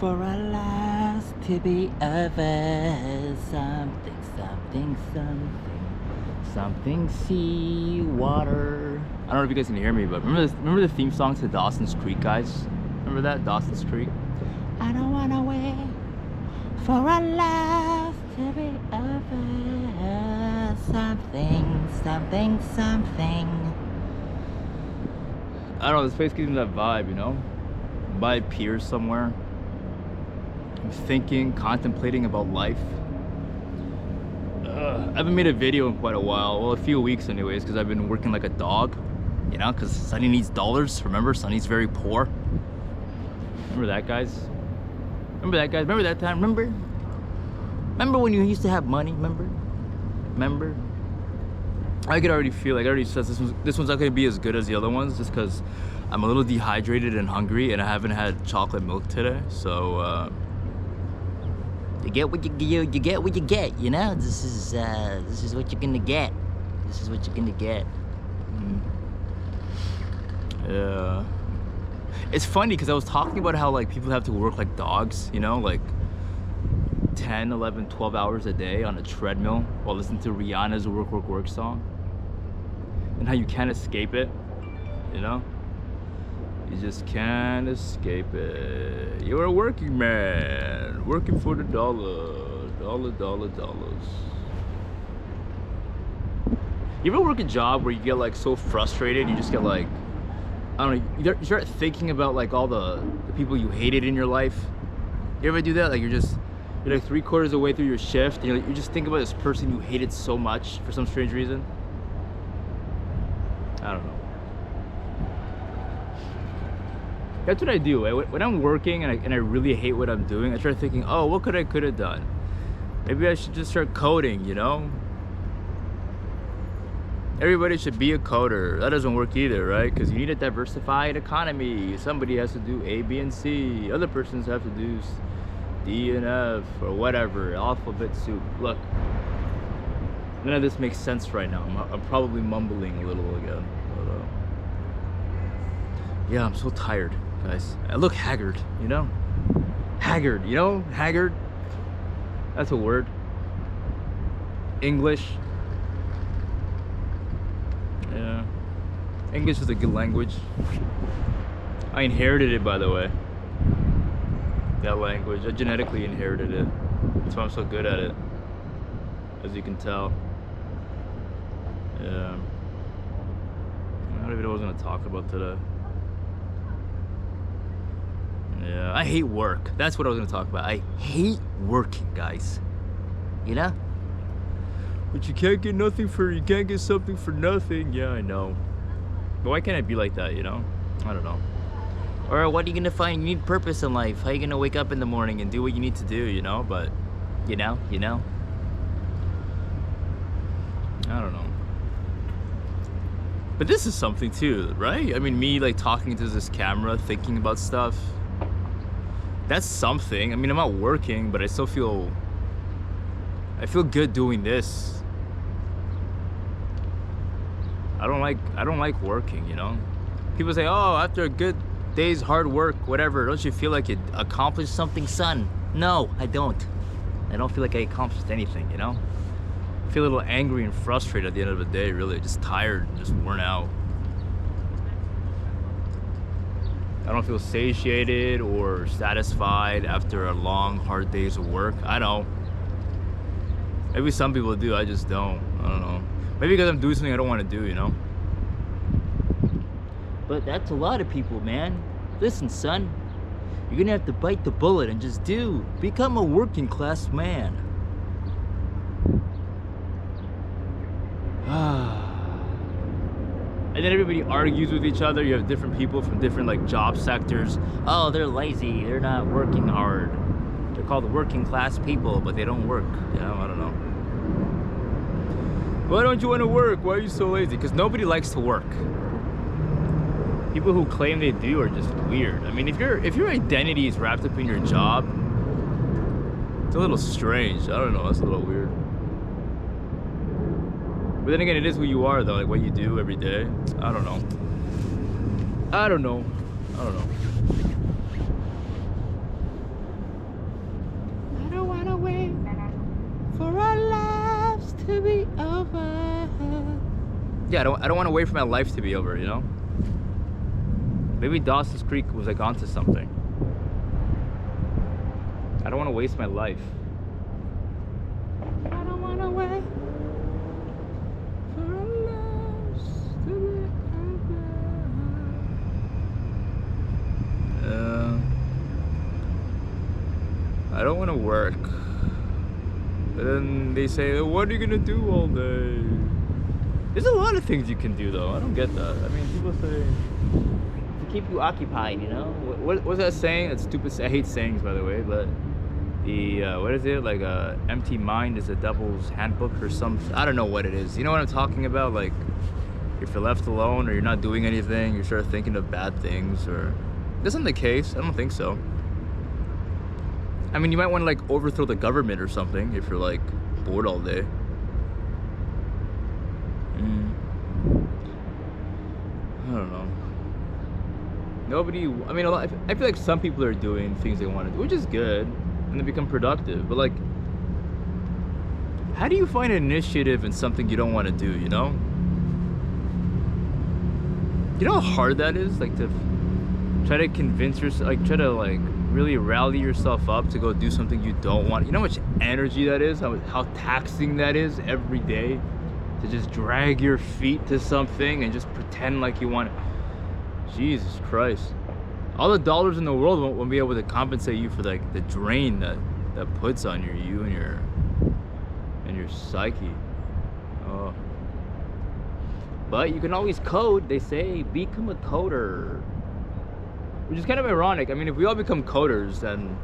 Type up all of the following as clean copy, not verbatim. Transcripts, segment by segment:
for our lives to be over. Something, sea, water. I don't know if you guys can hear me, but remember the theme song to Dawson's Creek, guys? Remember that? Dawson's Creek? I don't wanna wait for our lives to be over. Something. I don't know, this place gives me that vibe, you know? By a pier somewhere. I'm thinking, contemplating about life. I haven't made a video in quite a while. Well, a few weeks anyways, because I've been working like a dog. You know, because Sonny needs dollars. Remember, Sonny's very poor. Remember that, guys? Remember that, guys? Remember that time? Remember when you used to have money? Remember? I could already feel, like I already said, this one's not going to be as good as the other ones, just because I'm a little dehydrated and hungry, and I haven't had chocolate milk today. So you get what you get what you get. You know, this is what you're gonna get. This is what you're gonna get. Yeah. It's funny because I was talking about how like people have to work like dogs. You know, like 10, 11, 12 hours a day on a treadmill while listening to Rihanna's work song, and how you can't escape it, you know? You just can't escape it. You're a working man, working for the dollars. You ever work a job where you get like so frustrated, you just get like, I don't know, you start thinking about like all the people you hated in your life? You ever do that? Like you're like 3/4 of the way through your shift, and you just think about this person you hated so much for some strange reason. I don't know. That's what I do. When I'm working and I really hate what I'm doing, I start thinking, oh, what could have done? Maybe I should just start coding, you know? Everybody should be a coder. That doesn't work either, right? Because you need a diversified economy. Somebody has to do A, B, and C. Other persons have to do D and F or whatever, alphabet soup. Look, none of this makes sense right now. I'm probably mumbling a little again. But, yeah, I'm so tired, guys. I look haggard, you know? Haggard, you know? Haggard? That's a word. English. Yeah. English is a good language. I inherited it, by the way. That language. I genetically inherited it. That's why I'm so good at it, as you can tell. Yeah. I don't even know what I was gonna talk about today. Yeah, I hate work. That's what I was gonna talk about. I hate working, guys. You know? But you can't get something for nothing. Yeah, I know. But why can't it be like that, you know? I don't know. Or what are you gonna find? You need purpose in life. How are you gonna wake up in the morning and do what you need to do, you know? But, you know? I don't know. But this is something too, right? I mean, me like talking to this camera, thinking about stuff. That's something. I mean, I'm not working, but I still feel good doing this. I don't like working, you know? People say, oh, after a good day's hard work, whatever, don't you feel like you accomplished something, son? No, I don't. I don't feel like I accomplished anything, you know? I feel a little angry and frustrated at the end of the day, really. Just tired and just worn out. I don't feel satiated or satisfied after a long, hard days of work. I know. Maybe some people do, I just don't. I don't know. Maybe because I'm doing something I don't want to do, you know? But that's a lot of people, man. Listen, son. You're gonna have to bite the bullet and just become a working class man. And then everybody argues with each other. You have different people from different like job sectors. Oh, they're lazy. They're not working hard. They're called working class people, but they don't work. You know, I don't know. Why don't you want to work? Why are you so lazy? Because nobody likes to work. People who claim they do are just weird. I mean, if your identity is wrapped up in your job, it's a little strange. I don't know. That's a little weird. But then again, it is who you are, though. Like what you do every day. I don't know. yeah, I don't want to wait for my life to be over, you know? Maybe Dawson's Creek was like onto something. I don't want to waste my life. I don't want to wait for our lives to be over. I don't want to work. But then they say, what are you gonna do all day? There's a lot of things you can do though. I don't get that. I mean, people say to keep you occupied, you know? What's that saying? That's stupid. I hate sayings, by the way, but the what is it? Like empty mind is a devil's handbook or something. I don't know what it is. You know what I'm talking about? Like if you're left alone or you're not doing anything, you start thinking of bad things. Or isn't the case? I don't think so. I mean, you might want to like overthrow the government or something if you're like bored all day. I don't know. Nobody, I mean, I feel like some people are doing things they want to do, which is good, and they become productive. But like, how do you find initiative in something you don't want to do, you know? You know how hard that is? Like to try to convince yourself, like try to like really rally yourself up to go do something you don't want. You know how much energy that is? How taxing that is every day? To just drag your feet to something and just pretend like you want it. Jesus Christ. All the dollars in the world won't be able to compensate you for like the drain that puts on you and your psyche. Oh. But you can always code. They say become a coder. Which is kind of ironic. I mean, if we all become coders, then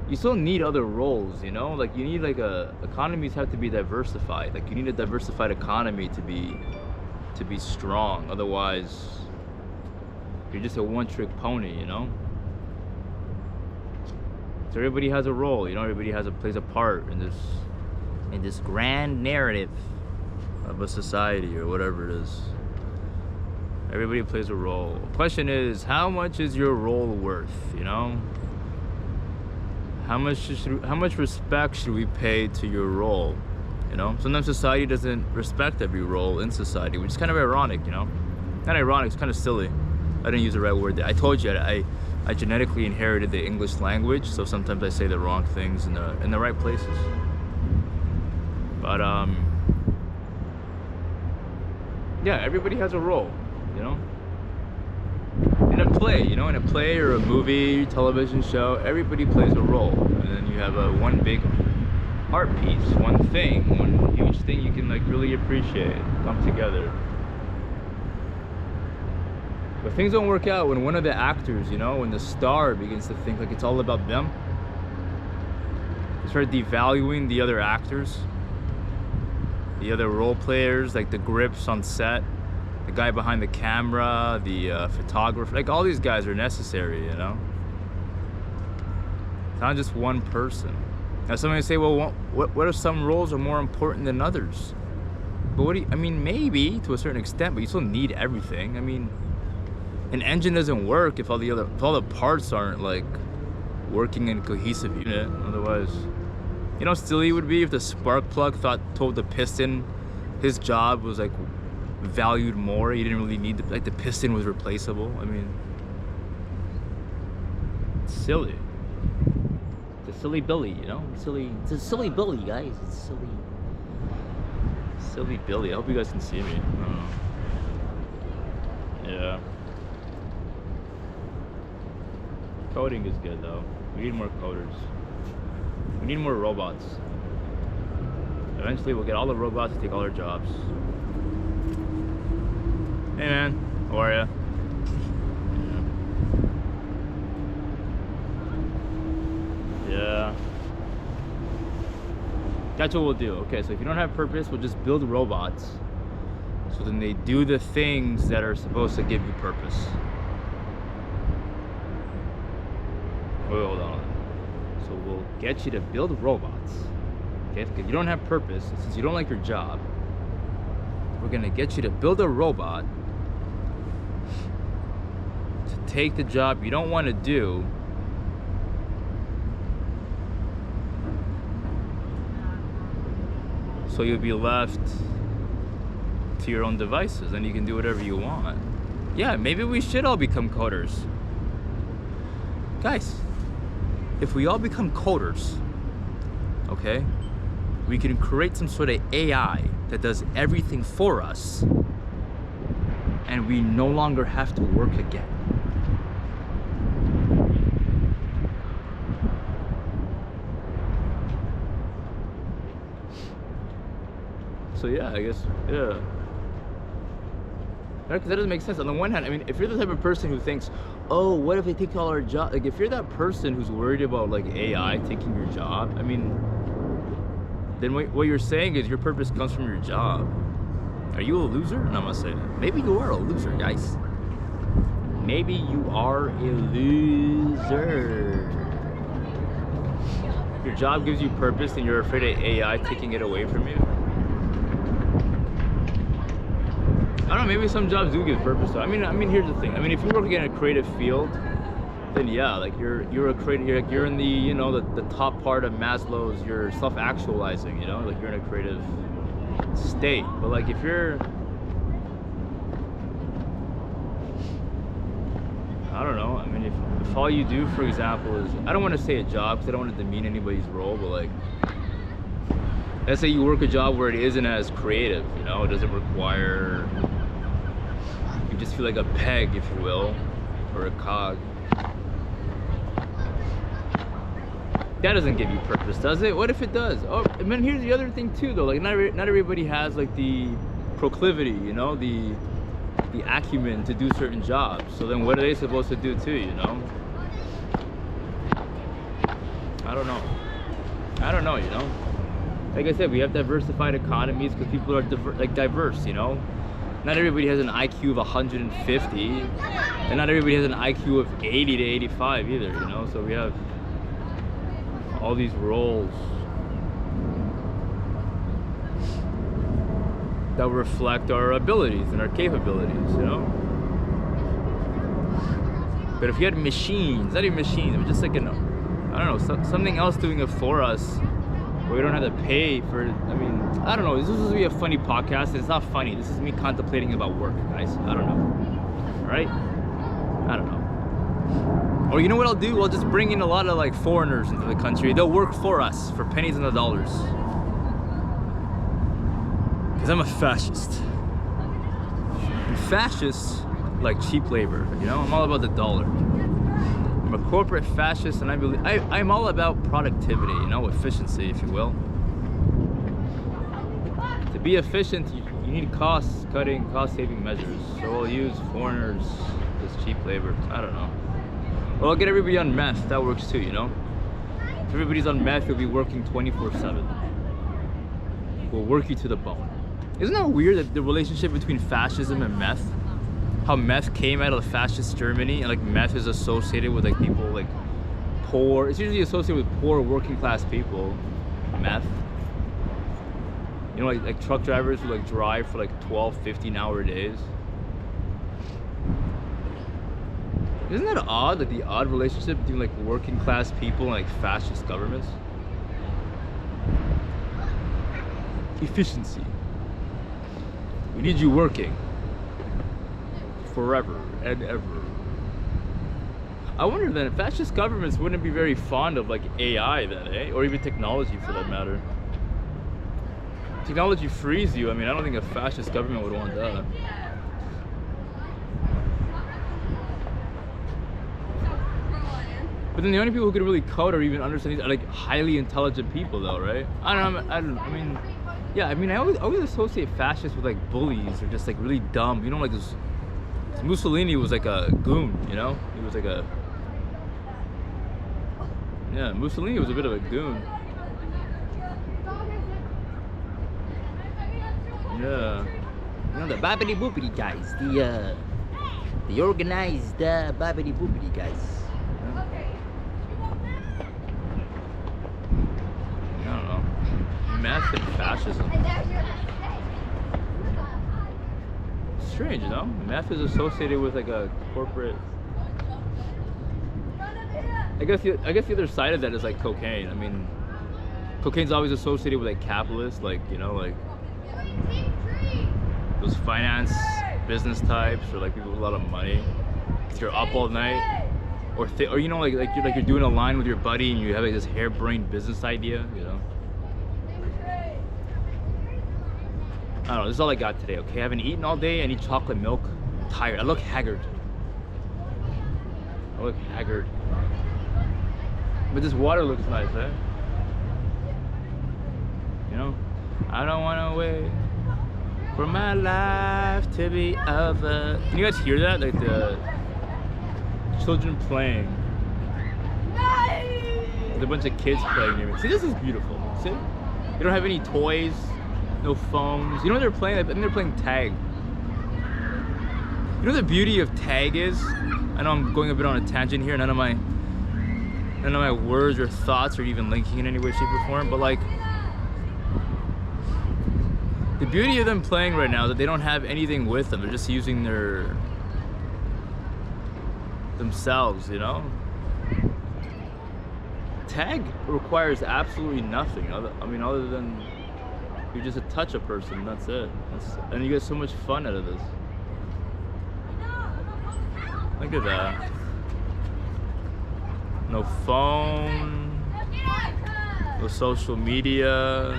you still need other roles, you know? Like you need like economies have to be diversified. Like you need a diversified economy to be strong. Otherwise, you're just a one-trick pony, you know? So everybody has a role, you know? Everybody plays a part in this grand narrative of a society or whatever it is. Everybody plays a role. Question is, how much is your role worth, you know? How much respect should we pay to your role? You know, sometimes society doesn't respect every role in society, which is kind of ironic, you know? Not ironic, it's kind of silly. I didn't use the right word there. I told you I genetically inherited the English language, so sometimes I say the wrong things in the right places. But yeah, everybody has a role, you know? In a play, you know, in a play or a movie, television show, everybody plays a role. And then you have one big art piece, one huge thing you can like really appreciate, come together. But things don't work out when one of the actors, you know, when the star begins to think like it's all about them. They start devaluing the other actors, the other role players, like the grips on set. The guy behind the camera, the photographer, like all these guys are necessary, you know? It's not just one person. Now somebody say, well, what if some roles are more important than others? But I mean, maybe to a certain extent, but you still need everything. I mean, an engine doesn't work if all the parts aren't like working in a cohesive unit. Otherwise, you know how silly it would be if the spark plug told the piston his job was like valued more. He didn't really need the piston was replaceable. I mean, it's silly. It's a silly Billy, you know? It's a silly Billy, guys. It's silly Billy. I hope you guys can see me. I don't know. Yeah. Coding is good though. We need more coders. We need more robots. Eventually we'll get all the robots to take all our jobs. Hey man, how are ya? Yeah. That's what we'll do. Okay, so if you don't have purpose, we'll just build robots. So then they do the things that are supposed to give you purpose. Wait, hold on. So we'll get you to build robots. Okay, because you don't have purpose, since you don't like your job, we're gonna get you to build a robot to take the job you don't want to do, so you'll be left to your own devices and you can do whatever you want. Yeah, maybe we should all become coders. Guys, if we all become coders, okay, we can create some sort of AI that does everything for us, and we no longer have to work again. So yeah, I guess, yeah. Because that doesn't make sense. On the one hand, I mean, if you're the type of person who thinks, oh, what if they take all our job? Like, if you're that person who's worried about like AI taking your job, I mean, then what you're saying is your purpose comes from your job. Are you a loser? No, I'm not saying that. Maybe you are a loser, guys. Maybe you are a loser. Your job gives you purpose and you're afraid of AI taking it away from you. I don't know, maybe some jobs do give purpose though. I mean, here's the thing. I mean, if you're working in a creative field, then yeah, like you're a creative, you're in the, you know, the top part of Maslow's, you're self-actualizing, you know, like you're in a creative state. But like if you're, I don't know, I mean, if all you do, for example, is, I don't want to say a job because I don't want to demean anybody's role, but like, let's say you work a job where it isn't as creative, you know, it doesn't require, you just feel like a peg, if you will, or a cog. That doesn't give you purpose, does it? What if it does? Oh, I mean, here's the other thing too, though. Like, not everybody has like the proclivity, you know, the acumen to do certain jobs. So then, what are they supposed to do too? You know? I don't know. You know? Like I said, we have diversified economies because people are diverse. You know? Not everybody has an IQ of 150, and not everybody has an IQ of 80 to 85 either. You know? So we have all these roles that reflect our abilities and our capabilities, you know? But if you had machines, not even machines, but just like an, I don't know, something else doing it for us, where we don't have to pay for, I mean, I don't know, this is supposed to be a funny podcast. It's not funny. This is me contemplating about work, guys. I don't know, all right? I don't know. Or you know what I'll do? I'll just bring in a lot of like foreigners into the country. They'll work for us for pennies on the dollars. Because I'm a fascist. And fascists like cheap labor, you know? I'm all about the dollar. I'm a corporate fascist, and I'm all about productivity, you know, efficiency, if you will. To be efficient, you need cost-cutting, cost-saving measures. So we'll use foreigners as cheap labor. I don't know. Well, I'll get everybody on meth. That works too, you know? If everybody's on meth, you'll be working 24/7. We'll work you to the bone. Isn't that weird that the relationship between fascism and meth? How meth came out of fascist Germany, and like meth is associated with like people like poor. It's usually associated with poor working class people. Meth. You know, like truck drivers who like drive for like 12, 15-hour days. Isn't that odd, like the odd relationship between like working class people and like fascist governments? Efficiency. We need you working forever and ever. I wonder then, fascist governments wouldn't be very fond of like AI then, eh? Or even technology for that matter. Technology frees you. I mean, I don't think a fascist government would want that. But then the only people who could really code or even understand these are like highly intelligent people, though, right? I mean, yeah. I mean, I always associate fascists with like bullies or just like really dumb. You know, like this Mussolini was like a goon. You know, he was like a, yeah. Mussolini was a bit of a goon. Yeah. You know, the babbity boopity guys, the organized babbity boopity guys. Meth and fascism. Strange, no? Meth is associated with like a corporate. I guess the other side of that is like cocaine. I mean, cocaine's always associated with like capitalists, like, you know, like those finance business types, or like people with a lot of money. If you're up all night, or you know, like you're doing a line with your buddy and you have like this harebrained business idea, you know. I don't know, this is all I got today, okay? I haven't eaten all day, I need chocolate milk. I'm tired, I look haggard. I look haggard. But this water looks nice, eh? You know? I don't wanna wait for my life to be over. Can you guys hear that? Like the children playing. There's a bunch of kids playing near me. See, this is beautiful. See? They don't have any toys. No phones. You know what they're playing? I think they're playing tag. You know what the beauty of tag is? I know I'm going a bit on a tangent here. None of my words or thoughts are even linking in any way, shape, or form. But like, the beauty of them playing right now is that they don't have anything with them. They're just using themselves. You know. Tag requires absolutely nothing. Other than you just touch a person, that's it. And you get so much fun out of this. Look at that. No phone, no social media.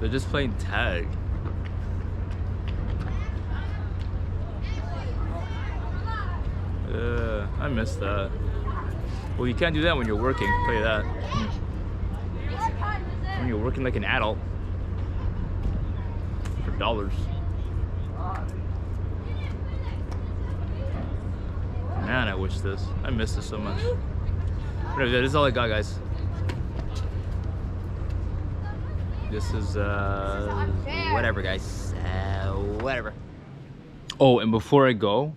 They're just playing tag. Yeah, I miss that. Well, you can't do that when you're working, I'll tell you that. When you're working like an adult for dollars. Man, I wish this. I miss this so much. Whatever, this is all I got, guys. This is whatever, guys. Whatever. Oh, and before I go,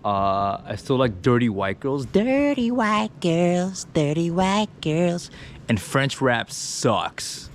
I still like dirty white girls. Dirty white girls, dirty white girls. And French rap sucks.